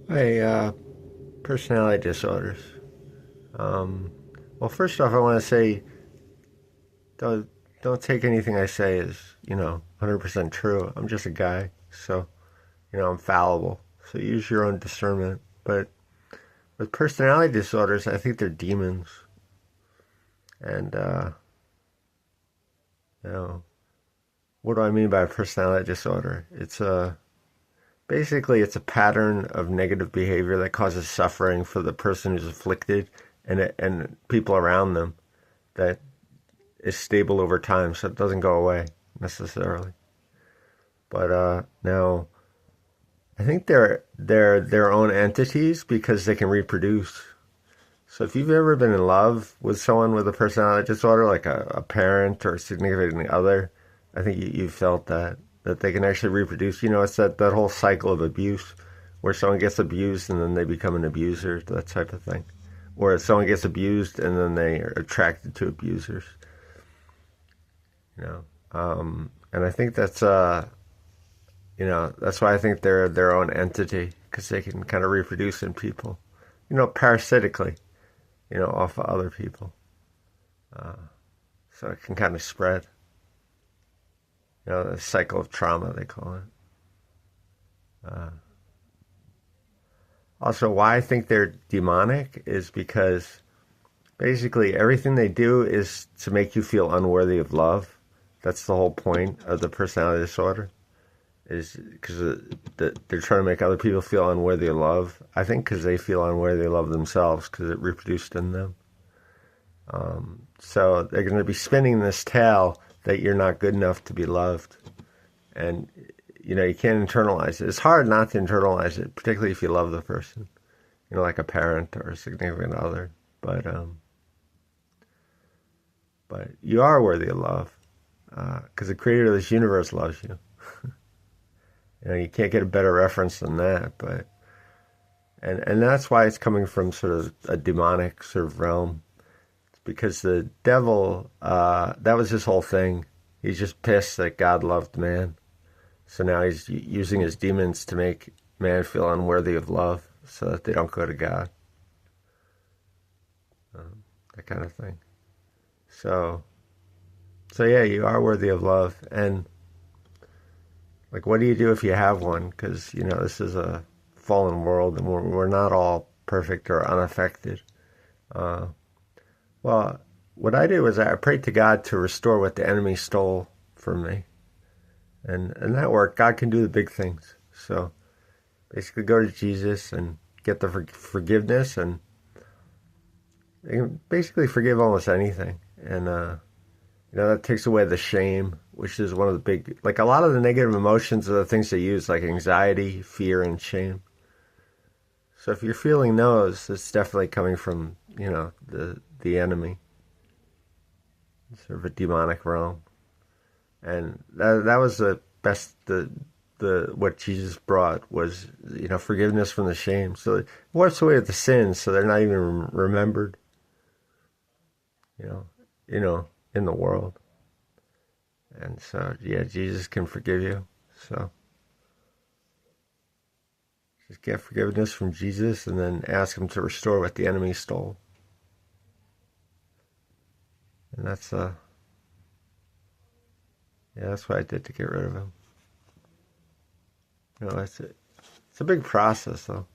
Hey, personality disorders. Um, well, first off, I want to say don't don't take anything I say as 100% true. I'm just a guy, so I'm fallible. So use your own discernment. But with personality disorders, I think they're demons. And you know, what do I mean by a personality disorder? Basically it's a pattern of negative behavior that causes suffering for the person who's afflicted and people around them that is stable over time, so it doesn't go away necessarily. But now I think they're their own entities because they can reproduce. So if you've ever been in love with someone with a personality disorder, like a parent or a significant other, I think you felt that they can actually reproduce. It's that whole cycle of abuse where someone gets abused and then they become an abuser, that type of thing. Or someone gets abused and then they are attracted to abusers. You know, and I think that's why I think they're their own entity because they can kind of reproduce in people, parasitically, off of other people. Uh, so it can kind of spread. The cycle of trauma they call it. Uh, Also, why I think they're demonic is because basically everything they do is to make you feel unworthy of love. That's the whole point of the personality disorder. Is because they're trying to make other people feel unworthy of love. I think because they feel unworthy of love themselves because it reproduced in them. So they're going to be spinning this tale that you're not good enough to be loved, and you can't internalize it. It's hard not to internalize it, particularly if you love the person, like a parent or a significant other. But you are worthy of love because the creator of this universe loves you. You can't get a better reference than that. But and that's why it's coming from sort of a demonic sort of realm. It's because the devil, that was his whole thing. He's just pissed that God loved man. So now he's using his demons to make man feel unworthy of love so that they don't go to God. That kind of thing. So, so yeah, you are worthy of love. And like, what do you do if you have one? Because, this is a fallen world and we're not all perfect or unaffected. Uh, well, what I did was I prayed to God to restore what the enemy stole from me. And that worked. God can do the big things. So basically go to Jesus and get the forgiveness, and they can basically forgive almost anything. And, that takes away the shame, which is one of the big, like a lot of the negative emotions are the things they use, like anxiety, fear, and shame. So if you're feeling those, it's definitely coming from, the enemy, sort of a demonic realm. And that was the best, the what Jesus brought was, forgiveness from the shame. So it wipes away the sins so they're not even remembered, you know, you know, in the world. And so, yeah, Jesus can forgive you. So just get forgiveness from Jesus and then ask him to restore what the enemy stole. And yeah, that's what I did to get rid of him. That's it. It's a big process though.